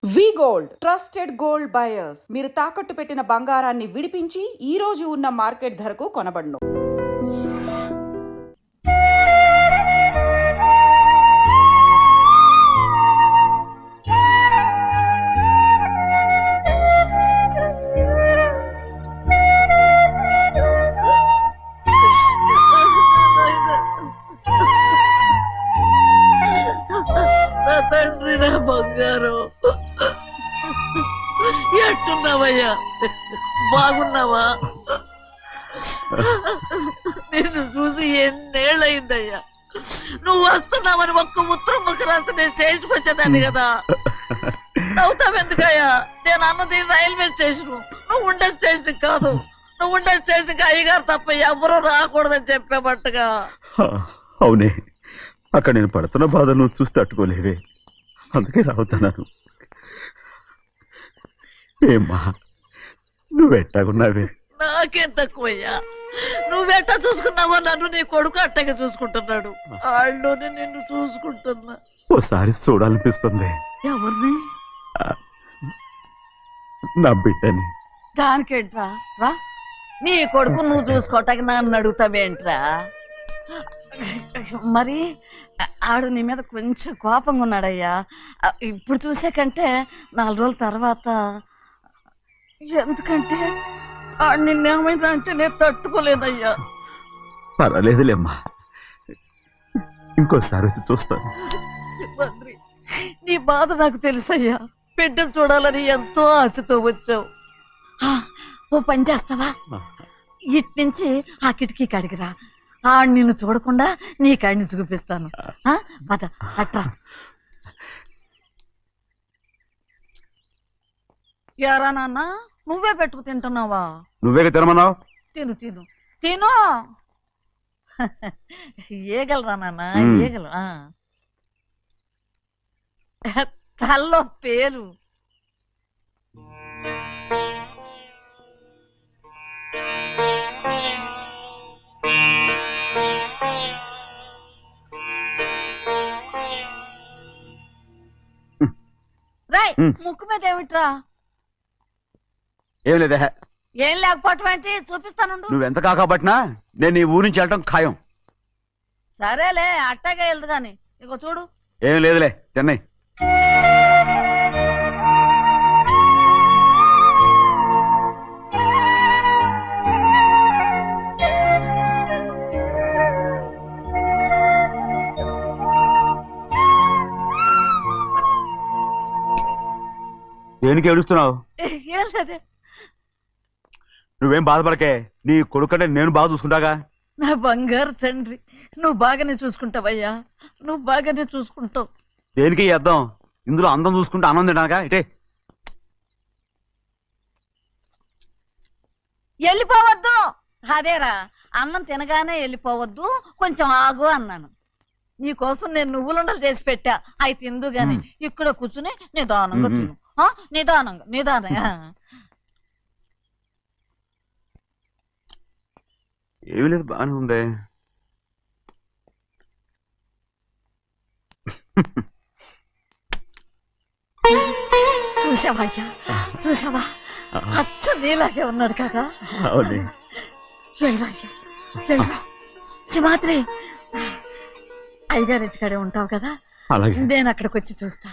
వి gold trusted gold buyers మీరు తాకట్టు పెట్టిన బంగారాన్ని విడిపించి ఈ రోజు ఉన్న మార్కెట్ ధరకు కొనబడును. తండ్రి నా బంగారు ఎట్టున్నావయ్యా? బాగున్నావా? నిన్ను చూసి ఎన్నేళ్ళయిందయ్యా. నువ్వు వస్తున్నావని ఒక్క ఉత్తరం ముక్క రాస్తే నేను స్టేషన్కి వచ్చేదాన్ని కదా. నవ్వుతావెందుకయ్యా? నేను అన్నది రైల్వే స్టేషన్, నువ్వు ఉండే స్టేషన్ కాదు. నువ్వు ఉండే స్టేషన్కి అయ్యగారు తప్ప ఎవరూ రాకూడదని చెప్పేమట్టుగా. అవునే, అక్కడ నేను పడుతున్న బాధ నువ్వు చూసి తట్టుకోలేవే, అందుకే రావుతున్నాను. ఏమ్మా నువ్వెట్టాగున్నావే? నాకేం తక్కువయ్యా. నువ్వెట్టా చూసుకున్నావో నన్ను నీ కొడుకు అట్టగా చూసుకుంటున్నాడు. వాళ్ళలోనే నిన్ను చూసుకుంటున్నా. ఓసారి చూడాలనిపిస్తుంది. ఎవరిని? నా బిడ్డని. దానికేంట్రా? రా, నీ కొడుకు నువ్వు చూసుకోవటానికి నన్ను అడుగుతావేంట్రా? మరి ఆడు నీ మీద కొంచెం కోపంగా ఉన్నాడయ్యా. ఇప్పుడు చూసే కంటే 4 రోజుల తర్వాత. ఎందుకంటే ఆడు నిన్నేమైనా అంటే నేను తట్టుకోలేదయ్యా. పర్వాలేదులేమ్మా, ఇంకోసారి వచ్చి చూస్తాను. శివాద్రి, నీ బాధ నాకు తెలుసయ్యా. బిడ్డను చూడాలని ఎంతో ఆశతో వచ్చావు. ఓ పని చేస్తావా? ఇటు నుంచి ఆ కిటికీ కాడికిరా. ఆడు నిన్ను చూడకుండా నీ కాడిని చూపిస్తాను. పద అట్రా. యారా నాన్న, నువ్వే పెట్టుకు తింటున్నావా? నువ్వే తినమన్నావు. తిను తిను తిను. ఏగలరా నాన్న, ఏగలు. తల్లో పేరు. రాయ్, ముక్కు మీద ఏమిట్రా? ఏం లేదే. ఏం లేకపోవటం ఏంటి? చూపిస్తాను. నువ్వెంత కాకపట్టినా నేను ఈ ఊరి నుంచి వెళ్ళటం ఖాయం. సరేలే, అట్టాగే వెళ్దు గాని. ఇగో చూడు. ఏం లేదులే, చెన్నై. దేనికి ఏడుస్తున్నావు? ఏం లేదే. నువ్వేం బాధపడకే, నీ కొడుకంటే నేను బాగా చూసుకుంటాగా. నా బంగారు తండ్రి, నువ్వు బాగానే చూసుకుంటావయ్యా. నువ్వు బాగానే చూసుకుంటావు. దేనికి అర్థం? ఇందులో అందం చూసుకుంటే అన్నం తినాగా. ఇటే వెళ్ళిపోవద్దు. అదేరా, అన్నం తినగానే వెళ్ళిపోవద్దు, కొంచెం ఆగు అన్నాను. నీకోసం నేను నువ్వులుండలు చేసి పెట్టా, అవి తిందు గాని. ఇక్కడ కూర్చుని నిదానంగా తిను. నిదానంగా నిదానంగా. ఏమీ లేదు, బాగానే ఉంది. చూసావా అయ్యా, చూసావా? అచ్చ నీలాగే ఉన్నాడు కదా. వెళ్ళరా అయ్యా, వెళ్ళరా. సింహాద్రి, అయ్యగారింటికాడే ఉంటావు కదా, నేను అక్కడికి వచ్చి చూస్తా.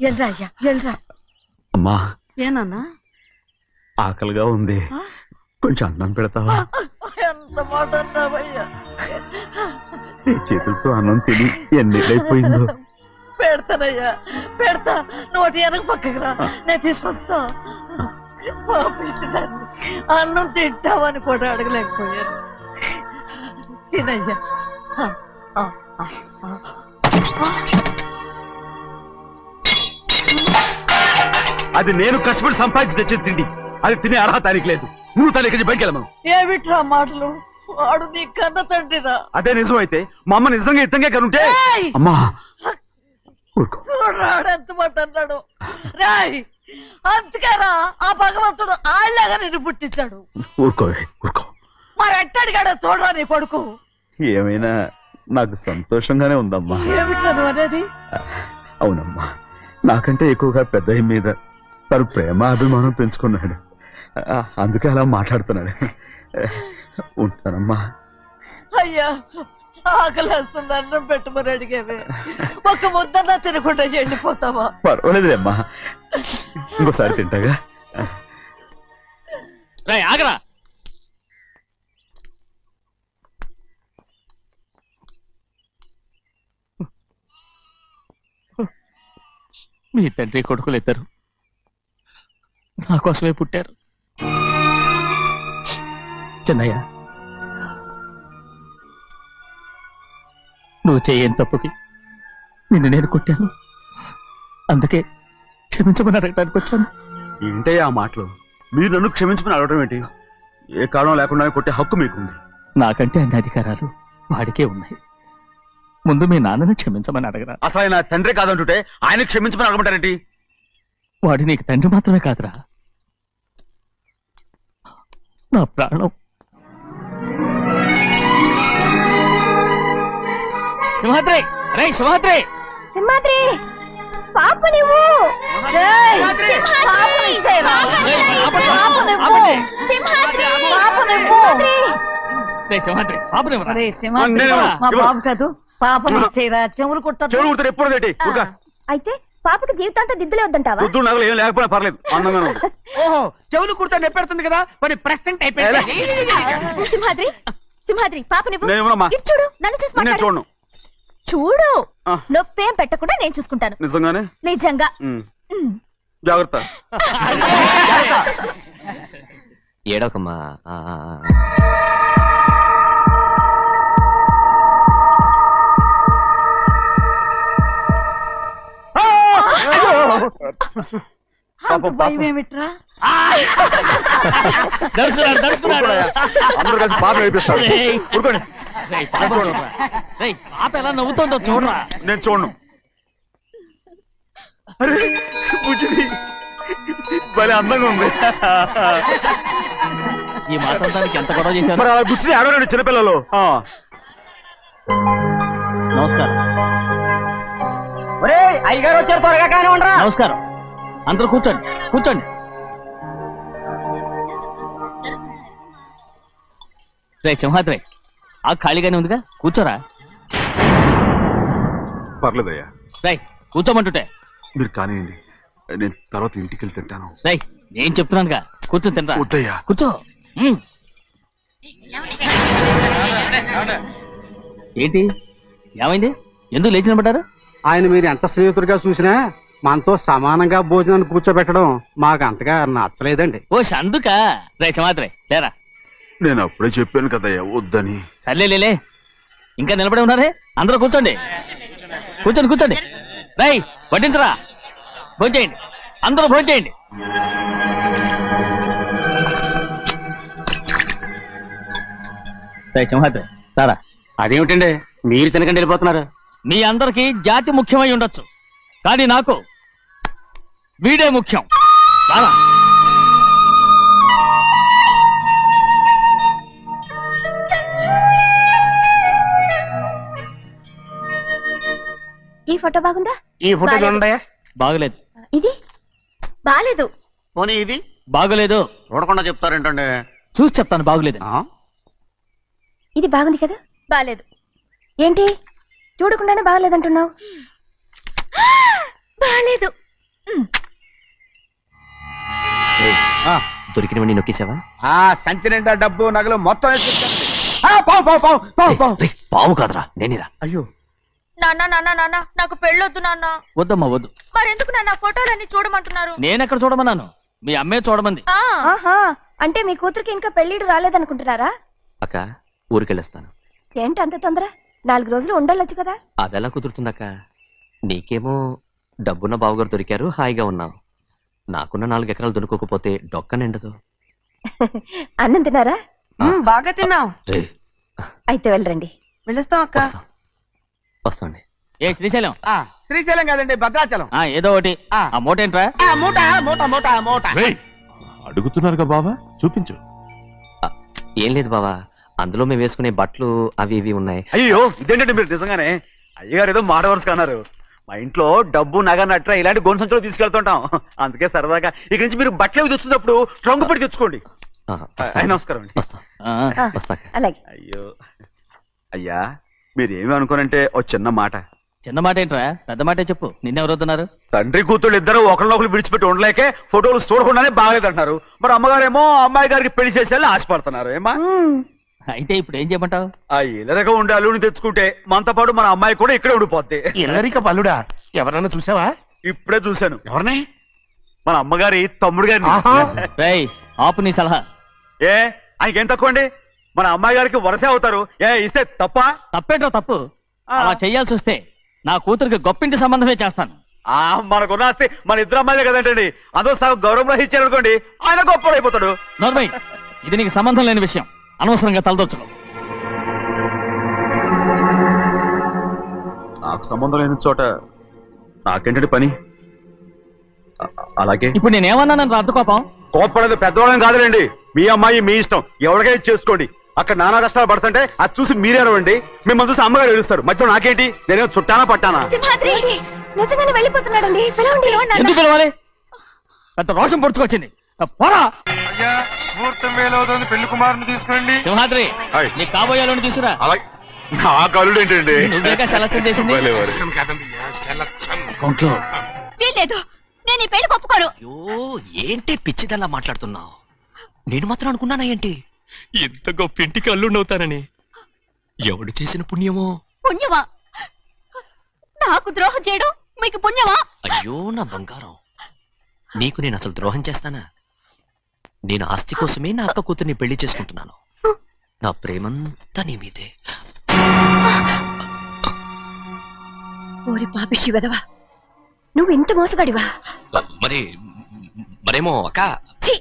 వెళ్ళరా అయ్యా, వెళ్ళరా. అమ్మా, ఏనన్నా? ఆకలిగా ఉంది, కొంచెం అన్నం పెడతావా? ఎంత మాట అన్నావయ్యా. నీ చేతులతో అన్నం తిని ఎన్నిళ్ళైపోయిందో. పెడతానయ్యా, పెడతా. నోటి వెనక పక్కకి రా, నేను తీసుకొస్తా. అన్నం తింటామని కూడా అడగలేకపోయాను. తినయ్యా. అది నేను కష్టపడి సంపాదించి తెచ్చిన తిండి, అది తినే అర్హత ఆయనకి లేదు. నువ్వు తన ఇక్కడి బయటికి వెళ్ళమను. ఏమిట్రా మాటలు? వాడు నీ కన్న తండ్రిరా. అదే నిజం అయితే మా అమ్మ నిజంగా ఇద్దంగా కనుంటే. అమ్మా చూడరాడు ఎంత మాట అన్నాడు. రాయ్, అందుకేరా ఆ భగవంతుడు ఆళ్ళగా నిన్ను పుట్టించాడు. ఊరుకో ఊరుకో. మరి ఎట్టడిగాడో చూడరా నీ కొడుకు. ఏమైనా నాకు సంతోషంగానే ఉందమ్మా. ఏమిట్రా నువ్వు అనేది? అవునమ్మా, నాకంటే ఎక్కువగా పెద్ద మీద తను ప్రేమ అభిమానం పెంచుకున్నాడు. అందుకే అలా మాట్లాడుతున్నాడు. ఉంటానమ్మా. అయ్యా ఆకలి వస్తుంది, అన్నం పెట్టమని అడిగేవే, ఒక ముద్దన్నా తినకుండా వెళ్ళిపోతావా? పర్వాలేదులేమ్మా, ఇంకోసారి తింటాగా. ఆగరా, మీ తండ్రి కొడుకులు ఇద్దరు నా కోసమే పుట్టారు. చిన్నయ్య, నువ్వు చేయని తప్పుకి నిన్ను నేను కొట్టాను, అందుకే క్షమించమని అడగడానికి వచ్చాను. ఏంటే ఆ మాటలు? మీరు నన్ను క్షమించమని అడగడం ఏంటి? ఏ కారణం లేకుండా కొట్టే హక్కు మీకుంది. నాకంటే అన్ని అధికారాలు వాడికే ఉన్నాయి. ముందు మీ నాన్నని క్షమించమని అడగరా. అసలు ఆయన తండ్రి కాదంటుంటే ఆయన క్షమించమని అడగమంటారేంటి? వాడి నీకు తండ్రి మాత్రమే కాదురా, నా ప్రాణం. సింహాద్రి, రే సింహాద్రి, సింహాద్రి పాప నువ్వు ఏయ్, పాపని ఇచ్చేయరా? పాప నువ్వు. రే సింహాద్రి, పాపనివ్వరా. ఒరేయ్ సింహాద్రి, మా బాబు కాదు, పాపని ఇచ్చేయరా, చెవులు కుట్టదు. చెవులు కుడితే ఎప్పుడు ఏంటి? అయితే పాపకి జీవితాంతం దిద్దులే వద్దంటావా? పొద్దున్న నగలు ఏం లేకపోయినా పర్లేదు, అందంగా ఉంది. ఓహో, చెవులు కుర్తా నెప్పెడుతుంది కదా, మరి ప్రెసెంట్ అయిపోయింది. సింహాద్రి సింహాద్రి పాప నువ్వు నేను ఇవ్వనమ్మా. ఇటు చూడు, నన్ను చూసి నేను మాట్లాడు. చూడను. చూడు, ఆ. నొప్పేం పెట్టకుండా నేను చూసుకుంటాను. నిజంగానే? నిజంగా. ఉమ్. జాగ్రత్త. ఏడోకమ్మా. అంత భయం ఏమిట్రా? దడుచుకున్నాడు, దడుచుకున్నాడు. అందరూ కలిసి పాప ఏడిపిస్తారు. రేయ్. ఊరుకోండి. రేయ్, పాప చూడరా. రేయ్, పాప ఎలా నవ్వుతోందో చూడరా. నేను చూడను. అరే బుజ్జిది భలే అందంగా ఉంది. ఈ మాట్లాడడానికి ఎంత గొడవ చేశారు. మరి అలా బుచ్చిది ఆడవాడు చిన్నపిల్లలు. నమస్కారం. ఒరే, అయ్యగారు వచ్చారు, త్వరగా కానీ ఉండరా. నమస్కారం. అందరూ కూర్చోండి, కూర్చోండి. రే సింహాద్రి, ఆ ఖాళీగానే ఉందిగా, కూర్చోరా. పర్లేదయ్యా, రై కూర్చోమంటుంటే. మీరు కానివ్వండి, నేను తర్వాత ఇంటికి వెళ్ళి తింటాను. రై నేను చెప్తున్నానుగా, కూర్చొని తినరా. వద్దయ్యా. కూర్చో. ఏంటి ఏమైంది? ఎందుకు లేచి నిలబడ్డారు? ఆయన మీరు ఎంత స్నేహితుడిగా చూసినా మనతో సమానంగా భోజనాన్ని కూర్చోబెట్టడం మాకు అంతగా నచ్చలేదండి. ఓ అందుక. రే సింహాద్రి లేరా. నేను అప్పుడే చెప్పాను కదయ్యా వద్దని. సర్లే, ఇంకా నిలబడి ఉన్నారే, అందరూ కూర్చోండి, కూర్చోండి, కూర్చోండి. రై వడ్డించరా, భోంచేయండి, అందరూ భోంచేయండి. రై సింహాద్రి సారా. అదేమిటండి మీరు తినకండి వెళ్ళిపోతున్నారు? మీ అందరికీ జాతి ముఖ్యమై ఉండొచ్చు, కానీ నాకు వీడే ముఖ్యం. రారా. ఈ ఫోటో బాగుందా? ఈ ఫోటో చూడండి. బాగలేదు. ఇది బాలేదు. పోనీ ఇది బాగలేదు. చూడకుండా చెప్తారేంటండి? చూసి చెప్తాను బాగలేదు. ఇది బాగుంది కదా? బాలేదు. ఏంటి చూడకుండానే బాగలేదంటున్నావు? బాలేదు. దొరికినవన్నీ నొక్కేసావా? సంచి నిండా డబ్బు నగలు మొత్తం పావు కాదురా, నేనేరా. అయ్యో నాన్న నాన్న నాన్న నాకు పెళ్ళొద్దు నాన్న. వద్దమ్మా వద్దు. మరెందుకు నాన్న ఫోటోలన్నీ చూడమంటున్నారు? నేనెక్కడ చూడమన్నాను, మీ అమ్మే చూడమంది. ఆహా, అంటే మీ కూతురికి ఇంకా పెళ్ళిడు రాలేదనుకుంటున్నారా? అక్క, ఊరికెళ్ళొస్తాను. ఏంటి అంత తొందర? 4 రోజులు ఉండొచ్చు కదా. అదెలా కుదురుతుందక్క? నీకేమో డబ్బున్న బావగారు దొరికారు, హాయిగా ఉన్నావు. నాకున్న 4 ఎకరాలు దొరకకపోతే డొక్క నిండదు. అన్నం తిన్నారా? బాగా తిన్నావు. రే, అయితే వెళ్ళరండి. వెళ్ళొస్తాం అక్క. వస్తాండి. ఏ శ్రీశైలం, శ్రీశైలం కాదండి, భద్రాచలం. ఏదో ఒకటి. ఆ మూట ఏంట్రా? మూట మూట మూట మూట. అడుగుతున్నారుగా బాబా, చూపించు. ఏం లేదు బావా, అందులో మేము వేసుకునే బట్టలు అవి ఇవి ఉన్నాయి. అయ్యో ఇదేంటంటే మీరు నిజంగానే అయ్యగారు ఏదో మాట వరుస అన్నారు. మా ఇంట్లో డబ్బు నగ నట్ర ఇలాంటి గోను సంచులు తీసుకెళ్తుంటాం. అందుకే సరదాగా ఇక నుంచి మీరు బట్టలు అవి తెచ్చుకున్నప్పుడు ట్రంకు పెట్టి తెచ్చుకోండి. నమస్కారం అండి. అలాగే. అయ్యో అయ్యా, మీరేమి అనుకోనంటే ఓ చిన్న మాట. చిన్న మాట ఏంట్రా, పెద్ద మాటే చెప్పు. నిన్నెవరు వద్దన్నారు? తండ్రి కూతుళ్ళు ఇద్దరు ఒకరినొకరు విడిచిపెట్టి ఉండలేకే ఫోటోలు చూడకుండానే బాగలేదంటున్నారు. మరి అమ్మగారేమో అమ్మాయి గారికి పెళ్లి చేసేయాలని ఆశపడుతున్నారు. ఏమా అయితే ఇప్పుడు ఏం చేయమంటావు? ఆ ఇల్లరిగా ఉండే అల్లుని తెచ్చుకుంటే మనతో పాటు మన అమ్మాయి కూడా ఇక్కడే ఉండిపోద్ది. ఇల్లరిక పల్లుడా? ఎవరన్నా చూసావా? ఇప్పుడే చూశాను. ఎవరిని? మన అమ్మగారి తమ్ముడు గారిని. రేయ్, ఆపు నీ సలహా. ఏ ఆయనకేం తక్కువ అండి? మన అమ్మాయి గారికి వరసే అవుతారు. ఏ ఇస్తే తప్ప? తప్పేంట్రా తప్పు. అలా చెయ్యాల్సి వస్తే నా కూతురికి గొప్పింటి సంబంధమే చేస్తాను. మనకున్న ఆస్తి మన ఇద్దరు అమ్మాయిలే కదంటండి. అదో సగం గౌరవం ఇచ్చారనుకోండి, ఆయన గొప్పడైపోతాడు. నోర్మై, ఇది నీకు సంబంధం లేని విషయం. అనవసరంగా తలదొచ్చుకో. నాకు సంబంధం లేని చోట నాకేంటంటే పని. అలాగే ఇప్పుడు నేనేమన్నానని రద్దు కోపం? కోప్పడేది పెద్దవాళ్ళని కాదులేండి. మీ అమ్మాయి మీ ఇష్టం, ఎవరికైనా చేసుకోండి. అక్కడ నానా కష్టాలు పడుతుంటే అది చూసి మీరేరవండి. మిమ్మల్ని చూసి అమ్మగారు ఏడుస్తారు. మధ్యలో నాకేంటి? నేనేం చుట్టానా పట్టానా? సింహాద్రి నిజంగానే వెళ్ళిపోతున్నాడండి. పిలవండి. ఎందుకు పిలవాలి? పెద్ద రోషం పొడుచుకొచ్చింది. పోరా ముహూర్తం వేలవుతుంది, పెళ్లి కుమారుని తీసుకురండి. సింహాద్రి, నీ కాబోయేలోని తీసుకురా. నా కలుడు ఏంటండి? నువ్వేగా సెలక్షన్ చేసింది. అకౌంట్లో వీల్లేదు, నేను ఈ పెళ్లి ఒప్పుకోను. అయ్యో, ఏంటి పిచ్చిదల్లా మాట్లాడుతున్నావు? నేను మాత్రం అనుకున్నానా ఏంటి ఇంత గొప్ప ఇంటికి అల్లుండవుతానని? ఎవడు చేసిన పుణ్యమో? పుణ్యమా? నాకు ద్రోహం చేయడం మీకు పుణ్యమా? అయ్యో నా బంగారం, నీకు నేను అసలు ద్రోహం చేస్తానా? నేను ఆస్తి కోసమే నా అక్క కూతుర్ని పెళ్లి చేసుకుంటున్నాను. నా ప్రేమంతా నీ మీదే. ఓరి పాపిష్టి వెదవా, నువ్వు ఇంత మోసగాడివా? మరేమో అక్క. ఛీ,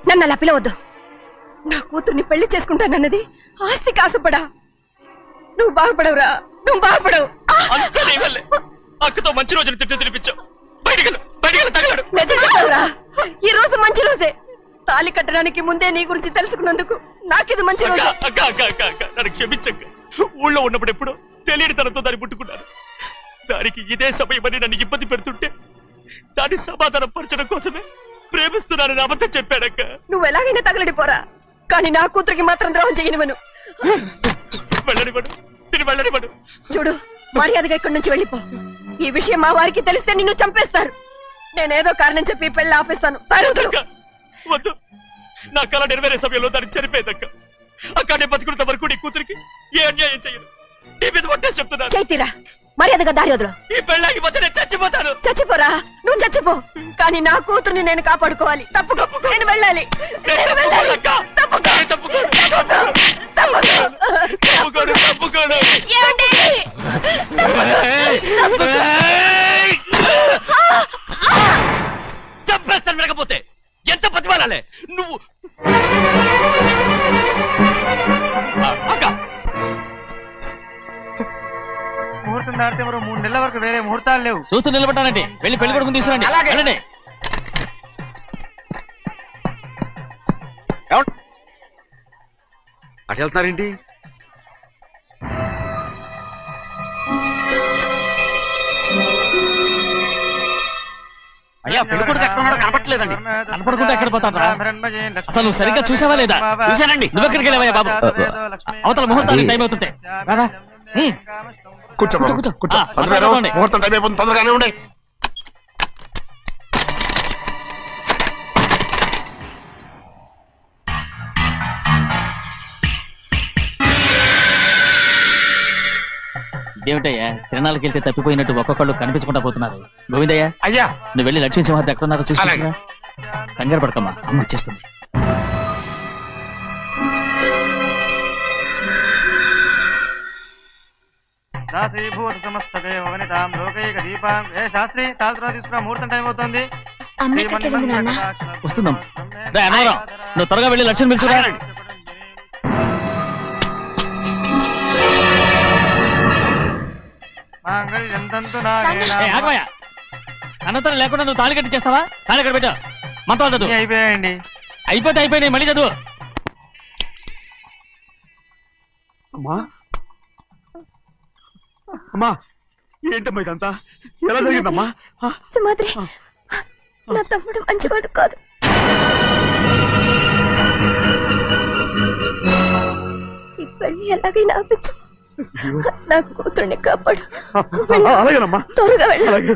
నన్ను అలా పిలవద్దు. నా కూతుర్ని పెళ్లి చేసుకుంటానన్నది ఆస్తి కాసపడా. నువ్వు బాగుపడవురా, నువ్వు బాగుపడవు. అక్కతో మంచి రోజులు తిట్టు తినిపించావు. నిజం చెప్పవురా, ఈ రోజు మంచి రోజే. తాళి కట్టడానికి ముందే నీ గురించి తెలుసుకున్నందుకు నాకిది మంచి రోజు. నన్ను క్షమించక్క. ఊళ్ళో ఉన్నప్పుడు ఎప్పుడు తెలియని తనతో దాన్ని పుట్టుకున్నాను. దానికి ఇదే సమయమని నన్ను ఇబ్బంది పెడుతుంటే దాన్ని సమాధానం పరచడం కోసమే ప్రేమిస్తున్నానని అబద్ధం చెప్పాడక్క. నువ్వు ఎలాగైనా తగలడిపోరా, కానీ నా కూతురికి మాత్రం ద్రోహం చేయనివను. వెళ్ళనివ్వడు, నేను వెళ్ళనివ్వడు. చూడు, మర్యాదగా ఇక్కడి నుంచి వెళ్ళిపో. ఈ విషయం మా వారికి తెలిస్తే నిన్ను చంపేస్తారు. నేనేదో కారణం చెప్పి పెళ్లి ఆపేస్తాను. వద్దు, నా కళ నెరవేరే సమయంలో దాన్ని చనిపోయిందక్క. అక్క నేను బతుకున్నంత వరకు నీ కూతురికి ఏ అన్యాయం చేయను. నీ మీద ఒట్టేసి చెప్తున్నాను. చైతీరా, మర్యాదగా దారి వదులు. ఈ పెళ్ళాకి పోతే నేను చచ్చిపోతాను. చచ్చిపోరా, నువ్వు చచ్చిపో, కానీ నా కూతుర్ని నేను కాపాడుకోవాలి. తప్పుకో, నేను వెళ్ళాలి. నేను వెళ్ళాలి. తప్పుకో. తప్పుకోను. ఏమండి? చంపేస్తాను. వినకపోతే ఎంత బతిమాలాలే నువ్వు? అక్క, ముహూర్తం దాటితే మరో 3 నెలల వరకు వేరే ముహూర్తాలు లేవు. చూస్తూ నిలబడ్డానంటే వెళ్ళి పెళ్లి కొడుకుని తీసుకురండి. వెళ్ళండి. అటు వెళ్తున్నారేంటి? అయ్యా, పెళ్లి కొడుకు ఎక్కడ ఉన్నాడో కనపట్లేదండి. కనపడకుండా ఎక్కడ పోతాడ్రా? అసలు నువ్వు సరిగ్గా చూసావా లేదా? చూశానండి. నువ్వెక్కడికి వెళ్ళావయ్యా బాబు? అవతల ముహూర్తానికి టైం అవుతుంటే రారా. కూర్చో కూర్చో. కూర్చో. మాట్లాడుకోండి. ముహూర్తం టైం అయిపోతుంది, తొందరగానే ఉండే. ఇదేమిటయ్యా, తిరణాలకు వెళ్తే తప్పిపోయినట్టు ఒక్కొక్కళ్ళు కనిపించకుండా పోతున్నారు. గోవిందయ్య, అయ్యా, నువ్వు వెళ్ళి లక్ష్మీ సింహాద్రి ఎక్కడున్నారో చూసుకుంటున్నా. కంగారు పడకమ్మా, అమ్మ వచ్చేస్తుంది. దాసీభూత సమస్త దేవనితాం లోకైక దీపాం. ఏ శాస్త్రి, తాళతో తీసుకురా, ముహూర్తం టైం అవుతుంది. వస్తున్నాం. రా అన్నవరం, నువ్వు త్వరగా వెళ్ళి లక్ష్మణ్ పిలుచురా. ఆగమయ్యా, అనంతరం లేకుండా నువ్వు తాళి కట్టి చేస్తావా? తాళి కట్టి పెట్టు. మంత్రాలు చదువు. అయిపోయాయండి. అయిపోయినాయి, మళ్ళీ చదువు. అమ్మా, అమ్మా, ఏంటమ్మా ఇదంతా ఎలా జరిగిందమ్మా? సుమాద్రి నా తమ్ముడు మంచివాడు కాదు. ఈ పెళ్లి ఎలాగైనా ఆపించు. నా కూతుర్ని కాపాడు. అలాగేనమ్మా, త్వరగా వెళ్ళు. అలాగే.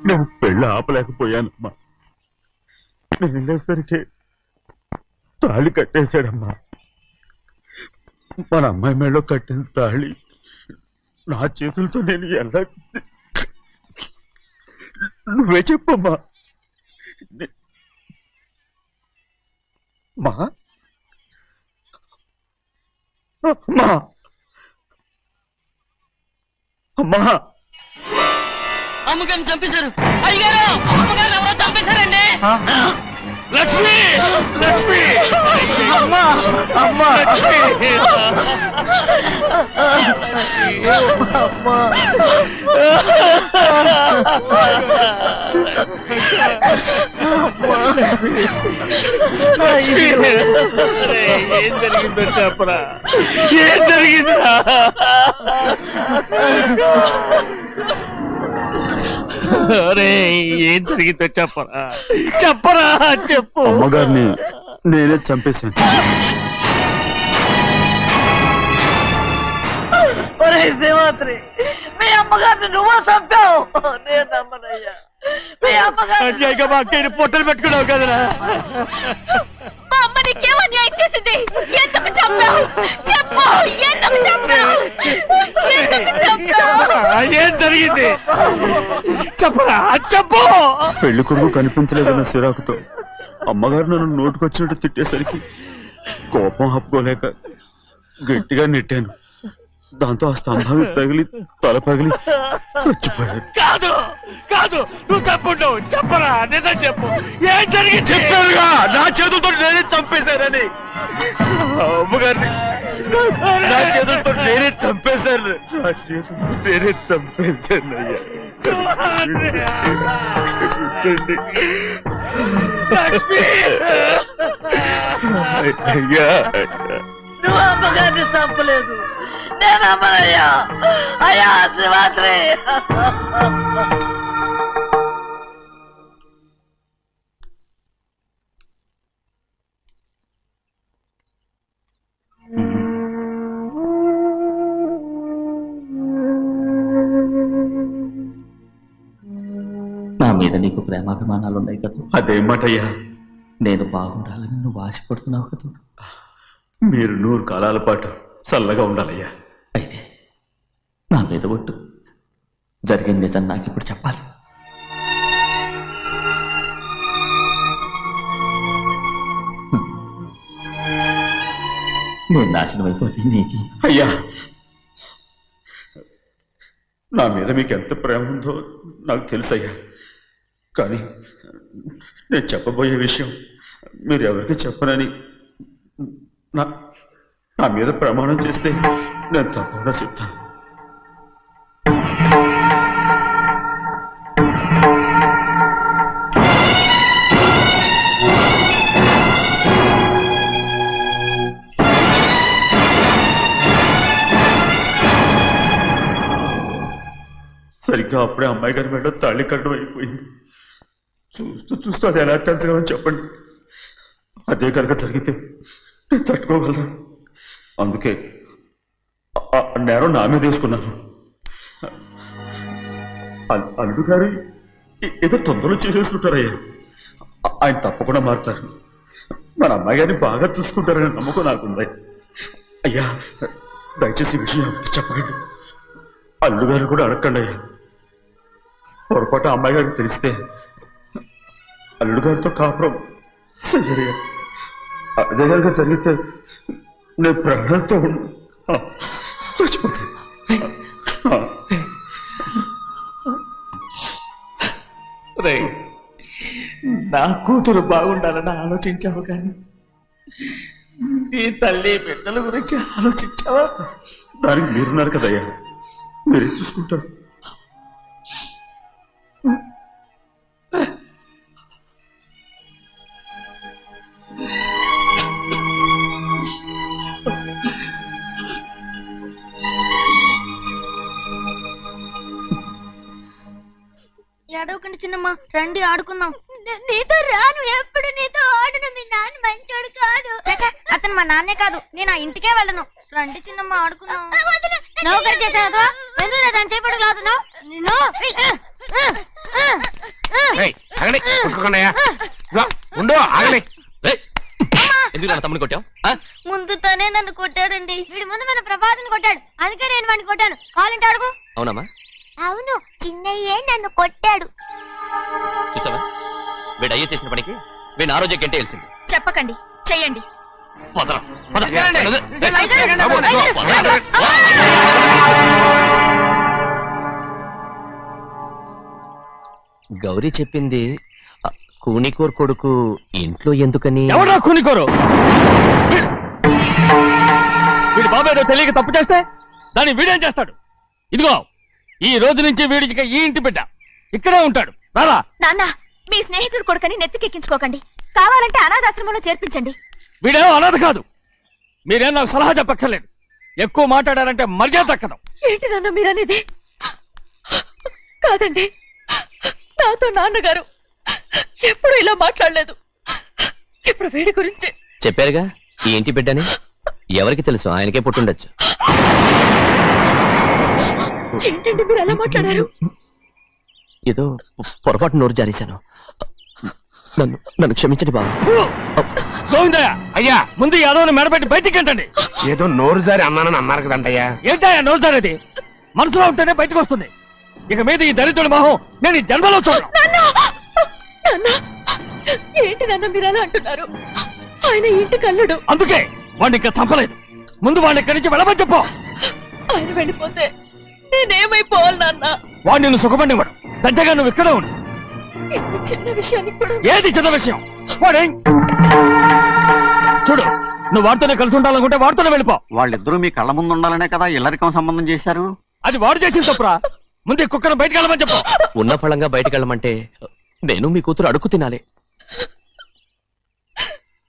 నేను పెళ్ళి ఆపలేకపోయానమ్మా. నేను వెళ్ళేసరికి తాళి కట్టేశాడమ్మా. మన అమ్మాయి మేడలో కట్టిన తాళి నా చేతులతో నేను ఎలా... నువ్వే చెప్పమ్మా. మా అమ్మా అమ్మా అమ్మగారిని చంపేశారు. అయ్యారు, అమ్మగారిని ఎవరో చంపేశారండి. లక్ష్మి, లక్ష్మి, అమ్మా, అమ్మా, లక్ష్మి. ఏం జరిగిందో చెప్పరా? ఏం జరిగిందిరా? ఏం జరిగిందో చెప్పరా? చెప్పరా, చెప్పు. అమ్మగారిని నేనే చంపేశాను. ఒరే శ్రీమాత్రి, మీ అమ్మగారిని నువ్వు చంపావు. నేను నమ్మనయ్యా. మీ అమ్మగారు మా అక్కని పొట్టలు పెట్టుకున్నావు కదరా. మా అమ్మ నీకేం అన్యాయం చేసింది? ఎందుకు చంపావు? చెప్పు, ఎందుకు చంపావు? ఎందుకు చంపావు? ఏం జరిగింది చెప్పరా, చెప్పు. పెళ్లి కొడుకు కనిపించలేదన్న సిరాకుతో అమ్మగారు నన్ను నోటుకొచ్చినట్టు తిట్టేసరికి కోపం ఆపుకోలేక గట్టిగా నెట్టాను. దాంతో ఆ స్తంభాన్ని తగిలి తల పగిలి చచ్చిపోయాడు. కాదు కాదు, నువ్వు చెప్పుండవు. చెప్పరా, నిజం చెప్పు. ఏం జరిగింది? చెప్పారుగా, నా చేతులతో నేనే చంపేశానని. అమ్మగారిని నా చేతులతో నేనే చంపేశాను. నా చేతులతో నేనే చంపేశాను. అయ్యా, నువ్వు అమ్మగారిని చంపలేదు. నేను అమ్మనయ్యా. అయ్యా శ్రీమాత్రి. నా మీద నీకు ప్రేమాభిమానాలు ఉన్నాయి కదా. అదేమాటయ్యా, నేను బాగుండాలని నువ్వు ఆశపడుతున్నావు కదా. మీరు 100 కాలాల పాటు చల్లగా ఉండాలయ్యా. అయితే నా మీద ఒట్టు. జరిగిన నిజం నాకు ఇప్పుడు చెప్పాలి. నేను నాశనం అయిపోతే నీకు. అయ్యా, నా మీద మీకు ఎంత ప్రేమ ఉందో నాకు తెలుసయ్యా. కానీ నేను చెప్పబోయే విషయం మీరు ఎవరికి చెప్పనని నా మీద ప్రమాణం చేస్తే నేను తప్పకుండా చెప్తాను. సరిగ్గా అప్పుడే అమ్మాయి గారి మెడలో తాళి కట్టడం అయిపోయింది. చూస్తూ చూస్తూ అది ఎలా తెంచగలని చెప్పండి. అదే కనుక జరిగితే నేను తట్టుకోగలను. అందుకే నేరం నా మీద తీసుకున్నాను. అల్లుడు గారు ఏదో తొందరలో చేసేస్తుంటారయ్యా. ఆయన తప్పకుండా మారుతారు. మన అమ్మాయి గారిని బాగా చూసుకుంటారని నమ్మకం నాకుంది. అయ్యా దయచేసి ఈ విషయం ఎవరికి చెప్పకండి. అల్లుడు గారు కూడా అడగండి అయ్యా. పొరపాటు అమ్మాయి గారికి తెలిస్తే అల్లుడు గారితో కాపురం సరిగా అదే కనుక జరిగితే నేను ప్రాణాలతో చచ్చిపోతాను. నా కూతురు బాగుండాలని ఆలోచించావు కానీ నీ తల్లి బిడ్డల గురించి ఆలోచించావా? దానికి మీరున్నారు కదయ్యా, మీరే చూసుకుంటారు. ఏడవకండి చిన్నమ్మ, రండి ఆడుకుందాం. నీతో రాను, ఎప్పుడు నీతో ఆడను. మీ నాన్న మంచోడు కాదు. అతను మా నాన్నే కాదు, నేను ఆ ఇంటికే వెళ్ళను. రండి చిన్నమ్మ ఆడుకుందాం. నౌకరు చేసావు ఎందుకు దాని చేపడు కాదు. ఎందుకు తమ్ముని కొట్టావు? ముందు తనే నన్ను కొట్టాడండి. వీడి ముందు మన ప్రభాతం కొట్టాడు, అందుకే నేను వాడిని కొట్టాను. కావాలంటే అడుగు. అవునమ్మా? అవును, చిన్నయ్యే నన్ను కొట్టాడు. చూసావా, వీడు అయ్యే చేసిన పనికి వీడిని ఆ రోజే గంటే తెలిసింది. చెప్పకండి, చెయ్యండి. గౌరీ చెప్పింది కూనికోర్ కొడుకు ఇంట్లో ఎందుకని. ఎవరా కూనికోరు? వీడి బాబు ఏదో తెలియక తప్పు చేస్తే దాన్ని వీడేం చేస్తాడు? ఇదిగో ఈ రోజు నుంచి వీడికి ఈ ఇంటి బిడ్డ ఇక్కడే ఉంటాడు. రారా. నాన్న, మీ స్నేహితుడు కొడుకని నెత్తికెక్కించుకోకండి. కావాలంటే అనాథాశ్రమంలో చేర్పించండి. వీడేమో అనాథ కాదు. మీరేం నాకు సలహా చెప్పక్కర్లేదు. ఎక్కువ మాట్లాడారంటే మర్యాద దక్కదు. ఏంటి నాన్న మీరనేది? కాదండి, నాతో నాన్నగారు ఎప్పుడు ఇలా మాట్లాడలేదు. ఇప్పుడు వీడి గురించి చెప్పారుగా ఈ ఇంటి బిడ్డని. ఎవరికి తెలుసు, ఆయనకే పుట్టుండొచ్చు. ఏంటండి మీరు ఎలా మాట్లాడారు? ఏదో పొరపాటు నోరు జారేశాను. నన్ను క్షమించండి బాబు. గోవిందయ్య, అయ్యా ముందు యాదవ్ని మెడబెట్టి బయటికి ఏంటండి. ఏదో నోరు జారి అన్నానని అన్నారు కదంటయ్యా. ఏంటయ్యా నోరు జారేది? మనసులో ఉంటేనే బయటకు వస్తుంది. ఇక మీద ఈ దరిద్రుడి మొహం నేను ఈ జన్మలో చూడను. ఏంటి నాన్న మీరు ఎలా అంటున్నారు? ఆయన ఇంటి కల్లుడు. అందుకే వాడిని ఇంకా చంపలేదు. ముందు వాడిని ఇక్కడి నుంచి వెళ్ళమని చెప్పు. ఆయన వెళ్ళిపోతే నేనేమైపోవాలి నాన్న? వాడు నిన్ను సుఖపడివాడు. పెద్దగా నువ్వు ఇక్కడే ఉండు. ఇంత చిన్న విషయానికి కూడా. ఏది చిన్న విషయం? వాడేం చూడు, నువ్వు వాడితోనే కలిసి ఉండాలనుకుంటే వాడితోనే వెళ్ళిపో. వాళ్ళిద్దరూ మీ కళ్ళ ముందు ఉండాలనే కదా ఇల్లరికం సంబంధం చేశారు. అది వాడు చేసిన తప్పురా. ముందు ఈ కుక్కను బయటకు వెళ్ళమని చెప్పు. ఉన్న ఫలంగా బయటకు వెళ్ళమంటే నేను మీ కూతురు అడుగు తినాలి.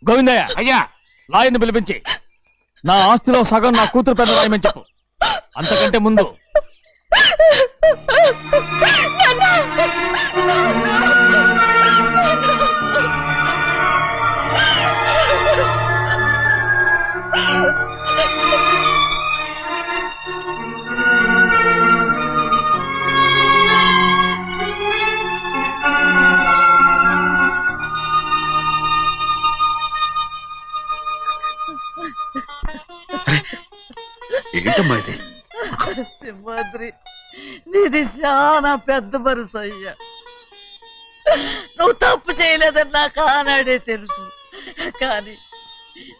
గోవిందయ్య, అయ్యా లాయర్ని పిలిపించి నా ఆస్తిలో సగం నా కూతురు పెద్ద రాయమని చెప్పు. అంతకంటే ముందు ఏంటమ్మా ఇది? సింహాద్రి, నీది చాలా పెద్ద మనసు అయ్యా. నువ్వు తప్పు చేయలేదని నాకు ఆనాడే తెలుసు. కానీ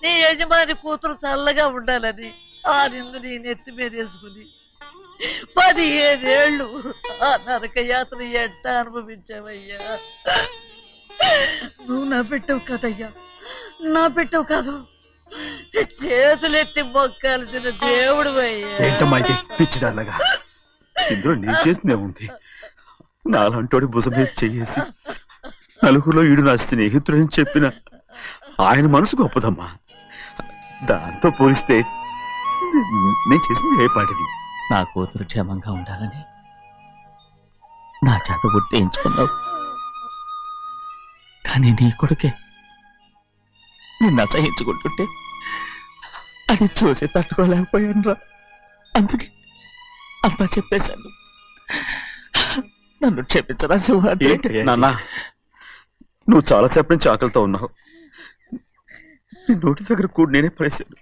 నీ యజమాని కూతురు చల్లగా ఉండాలని ఆ నిందు నీ నెత్తి మీద వేసుకుని 15 ఏళ్ళు ఆ నరక యాత్ర ఎట్ట అనుభవించావయ్యా. నువ్వు నా పెట్టవు కదయ్యా, నా పెట్టవు కాదు, చేతులెత్తి మొక్కాల్సిన దేవుడు అయ్యా. ఏంటమ్మా ఇది పిచ్చిదాన్నగా? ఇందులో నేను చేసిందే ఉంది. నాలంటోడి భుజం మీద చెయ్యేసి నలుగురిలో ఈడు నా స్నేహితుడని చెప్పిన ఆయన మనసు గొప్పదమ్మా. దాంతో పోలిస్తే నేను చేసింది ఏ పాటిది? నా కూతురు క్షేమంగా ఉండాలని నా చేత గుర్తించుకున్నావు. కానీ నీ కొడుకే నిన్ను అసహించుకుంటుంటే అది చూసి తట్టుకోలేకపోయాను రా. అందుకే అంతా చెప్పేశాను. నన్ను క్షమించరా సింహాద్రి. నాన్న, నువ్వు చాలాసేపు నుంచి ఆకలితో ఉన్నావు. నీ నోటి దగ్గర కూడా నేనే పడేశాను.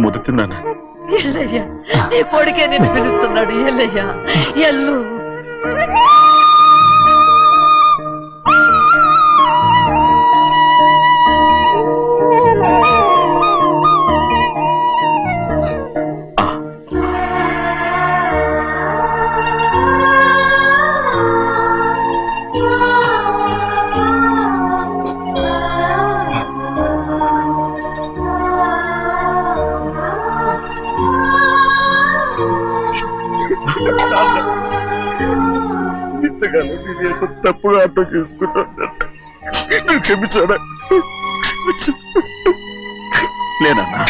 ముద్దు తిన్నానా? ఎల్లయ్యా, నీ కొడుకే నిన్ను పిలుస్తున్నాడు. ఎల్లయ్యా, ఎల్లు. ఇంతకాలం నేను ఎంత తప్పుగా అర్థం చేసుకుంటాను. నువ్వు క్షమించాడా? లేనన్నా.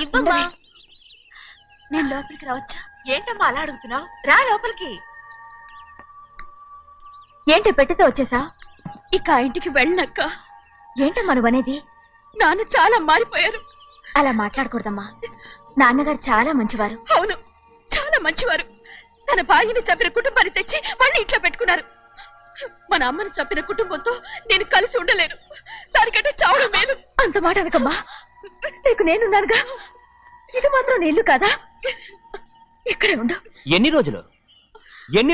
ఇవ్వమ్మా. నేను లోపలికి రావచ్చా? ఏంటమ్మా అలా అడుగుతున్నావు? రా లోపలికి. ఏంటి పెట్టితే వచ్చేసా? ఇక ఆ ఇంటికి వెళ్ళనక్క. ఏంటమ్మా నువ్వు అనేది? నాన్న చాలా మారిపోయారు. అలా మాట్లాడకూడదమ్మా. నాన్నగారు చాలా మంచివారు. అవును, చాలా మంచివారు. తన భార్యని చంపిన కుటుంబాన్ని తెచ్చి మళ్ళీ ఇంట్లో పెట్టుకున్నారు. మన అమ్మని చంపిన కుటుంబంతో నేను కలిసి ఉండలేను. దానికంటే చావడం మేలు. అంత మాట అనకమ్మా. నీకు నేనున్నానుగా. ఇది మాత్రం నీ ఇల్లు కాదా? ఇక్కడే ఉండు. ఎన్ని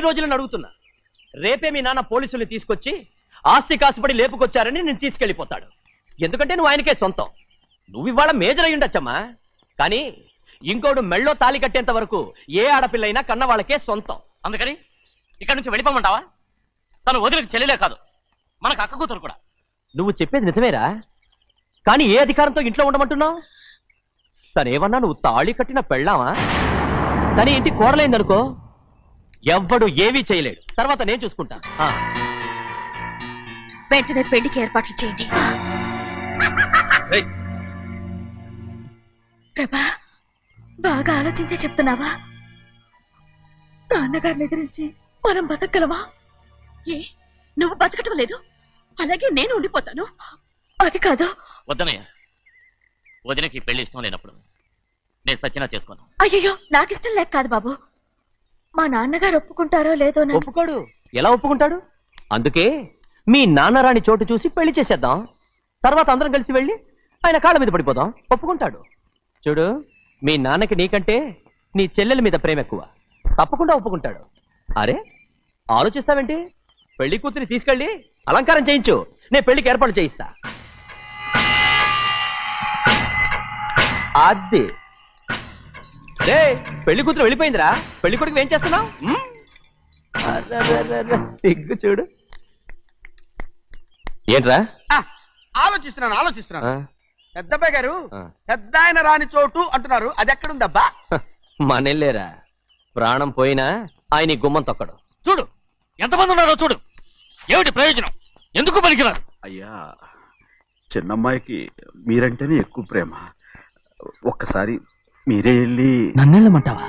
రోజులను అడుగుతున్నా. రేపే మీ నాన్న పోలీసుల్ని తీసుకొచ్చి ఆస్తి కాసుపడి లేపుకొచ్చారని నేను తీసుకెళ్లిపోతాడు. ఎందుకంటే నువ్వు ఆయనకే సొంతం. నువ్వు ఇవాళ మేజర్ అయి ఉండొచ్చమ్మా, కానీ ఇంకోడు మెళ్ళో తాళి కట్టేంత వరకు ఏ ఆడపిల్లైనా కన్న వాళ్ళకే సొంతం. అందుకని ఇక్కడ నుంచి వెళ్ళిపోమంటావా? తను వదిలికి చెల్లెలే కాదు, మనకు అక్క కూతురు కూడా. నువ్వు చెప్పేది నిజమేరా, కానీ ఏ అధికారంతో ఇంట్లో ఉండమంటున్నావు? తనేమన్నా నువ్వు తాళి కట్టిన పెళ్ళావా? తన ఇంటి కోడలైందనుకో, ఎవ్వడు ఏమీ చేయలేడు. తర్వాత నేను చూసుకుంటా. వెంటనే పెళ్లికి ఏర్పాట్లు చేయండి. ప్రభా, బాగా ఆలోచించే చెప్తున్నావా? నాన్నగారిని ఎదిరించి మనం బతకగలవా? ఏ, నువ్వు బతకటం లేదు, అలాగే నేను ఉండిపోతాను. అది కాదు. వద్దనయ్య, వదినకి పెళ్లి ఇష్టం లేనప్పుడు నేను సచ్చినా చేసుకోను. అయ్యో, నాకిష్టం లేక కాదు బాబు. మా నాన్నగారు ఒప్పుకుంటారో లేదో. ఒప్పుకోడు. ఎలా ఒప్పుకుంటాడు? అందుకే మీ నాన్నరాని చోటు చూసి పెళ్లి చేసేద్దాం. తర్వాత అందరం కలిసి వెళ్ళి ఆయన కాళ్ళ మీద పడిపోదాం. ఒప్పుకుంటాడు. చూడు, మీ నాన్నకి నీకంటే నీ చెల్లెల మీద ప్రేమ ఎక్కువ. తప్పకుండా ఒప్పుకుంటాడు. అరే, ఆలోచిస్తావేంటి? పెళ్లి కూతురిని తీసుకెళ్ళి అలంకారం చేయించు, నేను పెళ్లికి ఏర్పాటు చేయిస్తా. అది పెళ్లి కూతురు వెళ్ళిపోయిందిరా. పెళ్లి కొడుకు ఏం చేస్తున్నావు? సిగ్గు చూడు. ఏంట్రా? ఆలోచిస్తున్నాను. పెద్దబ్బాయి గారు పెద్ద ఆయన రాని చోటు అంటున్నారు, అది ఎక్కడుందబ్బా? మనెళ్ళేరా, ప్రాణం పోయినా ఆయన గుమ్మం తొక్కడు. చూడు ఎంతమంది ఉన్నారో చూడు. ఏమిటి ప్రయోజనం? ఎందుకు పనికిరారు? అయ్యా, చిన్నమ్మాయికి మీరంటేనే ఎక్కువ ప్రేమ. ఒక్కసారి మీరే వెళ్ళి. నన్నెళ్ళమంటావా?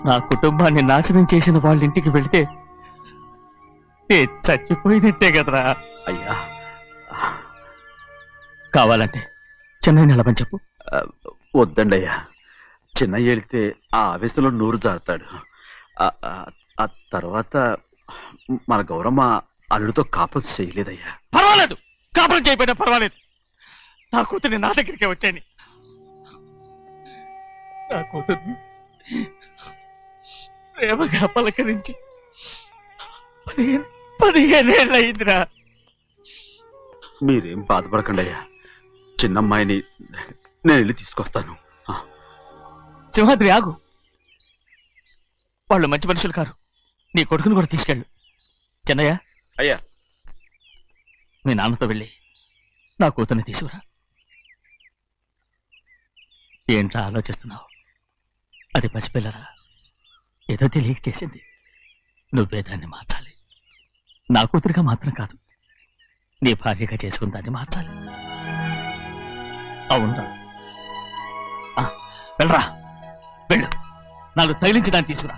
నా కుటుంబాన్ని నాశనం చేసిన వాళ్ళ ఇంటికి వెళితే చచ్చిపోయినట్టే కదరా. అయ్యా, కావాలంటే చెన్నై నిలబని చెప్పు. వద్దండి అయ్యా, చిన్నయ్య వెళితే ఆ ఆవేశంలో నోరు జారుతాడు. ఆ తర్వాత మన గౌరమ్మ అల్లుడితో కాపురం చేయలేదయ్యా. పర్వాలేదు, కాపురం చేయకపోయినా పర్వాలేదు. నా కూతుర్ని నా దగ్గరికే వచ్చాయని. నా కూతుర్ని ప్రేమగా పలకరించి 15 ఏళ్ళు అయిందిరా. మీరేం బాధపడకండి అయ్యా, చిన్నమ్మాయిని నేను వెళ్ళి తీసుకొస్తాను. సింహాద్రి ఆగు. వాళ్ళు మంచి మనుషులు కారు. నీ కొడుకుని కూడా తీసుకెళ్ళు. చెన్నయ్య, అయ్యా, మీ నాన్నతో వెళ్ళి నా కూతుర్ని తీసుకురా. ఏంట్రా ఆలోచిస్తున్నావు? అది పసిపిల్లరా, ఏదో తెలియక చేసింది. నువ్వే దాన్ని మార్చాలి. నా కూతురిగా మాత్రం కాదు, నీ భార్యగా చేసుకుని దాన్ని మార్చాలి. అవునరా? వెళ్ళరా, వెళ్ళు. 4 తగిలించి దాన్ని తీసుకురా.